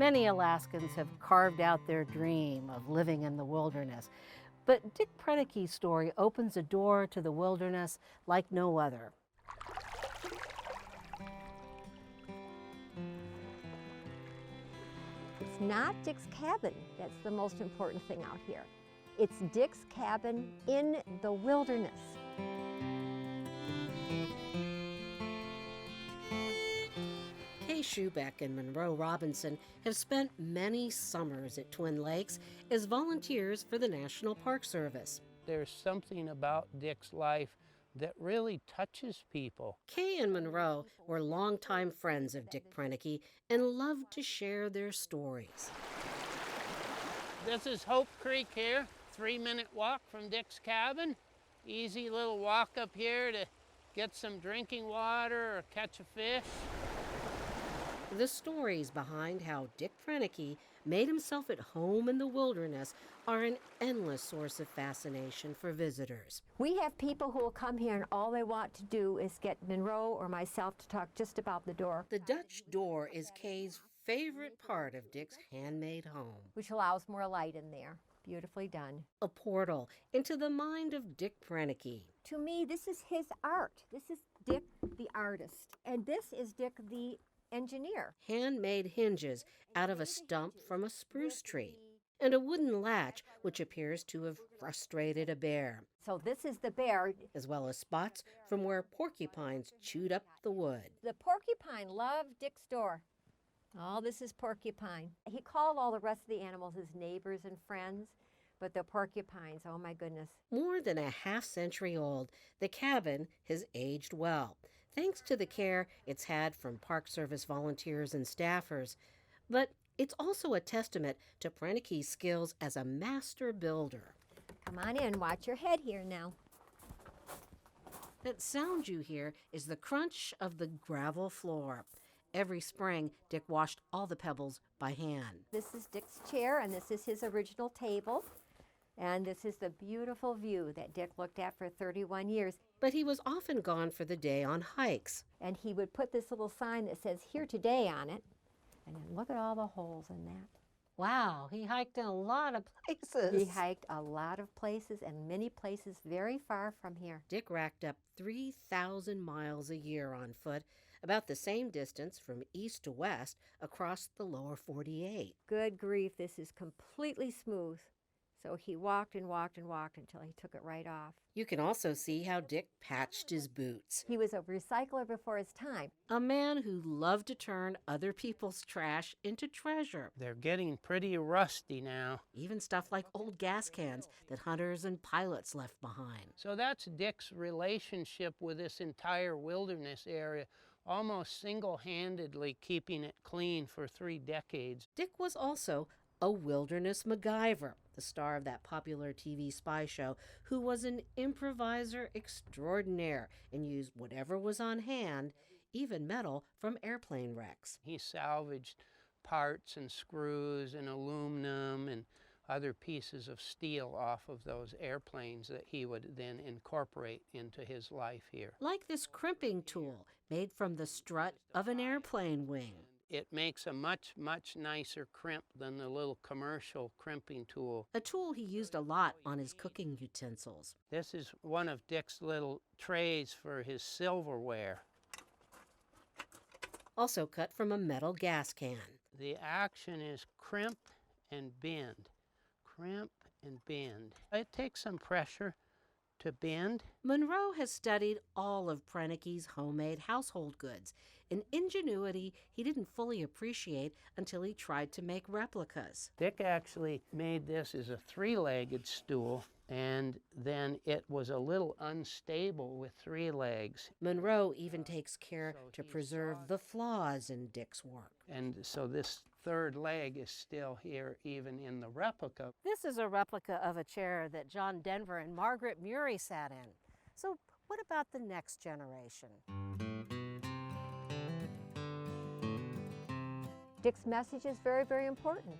Many Alaskans have carved out their dream of living in the wilderness. But Dick Proenneke's story opens a door to the wilderness like no other. It's not Dick's cabin that's the most important thing out here. It's Dick's cabin in the wilderness. Kay Schubeck and Monroe Robinson have spent many summers at Twin Lakes as volunteers for the National Park Service. There's something about Dick's life that really touches people. Kay and Monroe were longtime friends of Dick Proenneke and loved to share their stories. This is Hope Creek here, 3-minute walk from Dick's cabin. Easy little walk up here to get some drinking water or catch a fish. The stories behind how Dick Proenneke made himself at home in the wilderness are an endless source of fascination for visitors. We have people who will come here and all they want to do is get Monroe or myself to talk just about the door. The Dutch door is Kay's favorite part of Dick's handmade home. Which allows more light in there. Beautifully done. A portal into the mind of Dick Proenneke. To me, this is his art. This is Dick the artist. And this is Dick the engineer. Handmade hinges out of a stump from a spruce tree, and a wooden latch which appears to have frustrated a bear. So this is the bear. As well as spots from where porcupines chewed up the wood. The porcupine loved Dick's door. Oh, this is Porcupine. He called all the rest of the animals his neighbors and friends, but the porcupines, oh my goodness. More than a half-century old, the cabin has aged well, thanks to the care it's had from Park Service volunteers and staffers. But it's also a testament to Proenneke's skills as a master builder. Come on in, watch your head here now. That sound you hear is the crunch of the gravel floor. Every spring, Dick washed all the pebbles by hand. This is Dick's chair, and this is his original table. And this is the beautiful view that Dick looked at for 31 years. But he was often gone for the day on hikes. And he would put this little sign that says, "Here today" on it. And then look at all the holes in that. Wow, he hiked in a lot of places. He hiked a lot of places, and many places very far from here. Dick racked up 3,000 miles a year on foot, about the same distance from east to west across the lower 48. Good grief, this is completely smooth. So he walked and walked and walked until he took it right off. You can also see how Dick patched his boots. He was a recycler before his time. A man who loved to turn other people's trash into treasure. They're getting pretty rusty now. Even stuff like old gas cans that hunters and pilots left behind. So that's Dick's relationship with this entire wilderness area, almost single-handedly keeping it clean for 3 decades. Dick was also a wilderness MacGyver, the star of that popular TV spy show, who was an improviser extraordinaire and used whatever was on hand, even metal from airplane wrecks. He salvaged parts and screws and aluminum and other pieces of steel off of those airplanes that he would then incorporate into his life here. Like this crimping tool made from the strut of an airplane wing. It makes a much, much nicer crimp than the little commercial crimping tool. A tool he used a lot on his cooking utensils. This is one of Dick's little trays for his silverware. Also cut from a metal gas can. The action is crimp and bend. Crimp and bend. It takes some pressure to bend. Monroe has studied all of Proenneke's homemade household goods, an ingenuity he didn't fully appreciate until he tried to make replicas. Dick actually made this as a 3-legged stool, and then it was a little unstable with 3 legs. Monroe even takes care to preserve the flaws in Dick's work. And so this 3rd leg is still here even in the replica. This is a replica of a chair that John Denver and Margaret Murray sat in. So what about the next generation? Dick's message is very, very important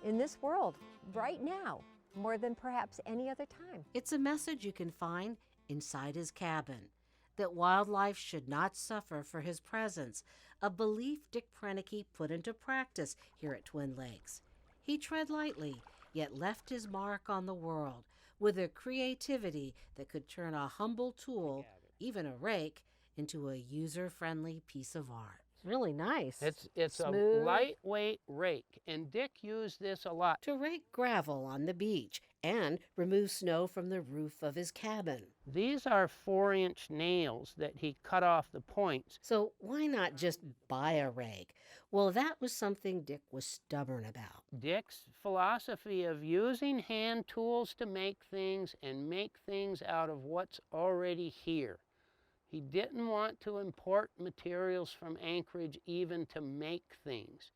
in this world, right now, more than perhaps any other time. It's a message you can find inside his cabin. that wildlife should not suffer for his presence, a belief Dick Proenneke put into practice here at Twin Lakes. He tread lightly, yet left his mark on the world with a creativity that could turn a humble tool, even a rake, into a user-friendly piece of art. Really nice. It's a Smooth. lightweight rake, and Dick used this a lot. To rake gravel on the beach and remove snow from the roof of his cabin. These are 4-inch nails that he cut off the points. So why not just buy a rake? Well, that was something Dick was stubborn about. Dick's philosophy of using hand tools to make things and make things out of what's already here. He didn't want to import materials from Anchorage even to make things.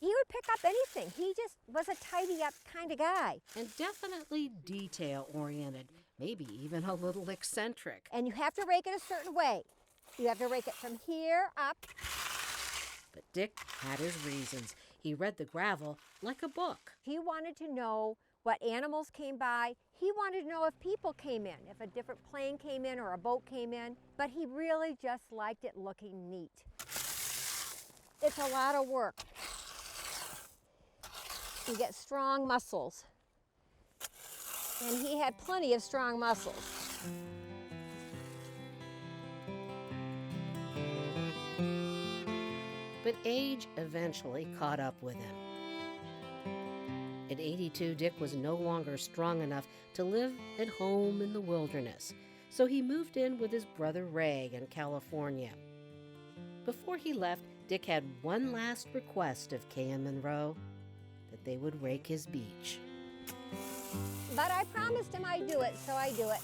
He would pick up anything. He just was a tidy-up kind of guy. And definitely detail-oriented, maybe even a little eccentric. And you have to rake it a certain way. You have to rake it from here up. But Dick had his reasons. He read the gravel like a book. He wanted to know what animals came by. He wanted to know if people came in, if a different plane came in or a boat came in. But he really just liked it looking neat. It's a lot of work. You get strong muscles. And he had plenty of strong muscles. But age eventually caught up with him. At 82, Dick was no longer strong enough to live at home in the wilderness, so he moved in with his brother Ray in California. Before he left, Dick had one last request of K.M. Monroe, that they would rake his beach. But I promised him I'd do it, so I do it.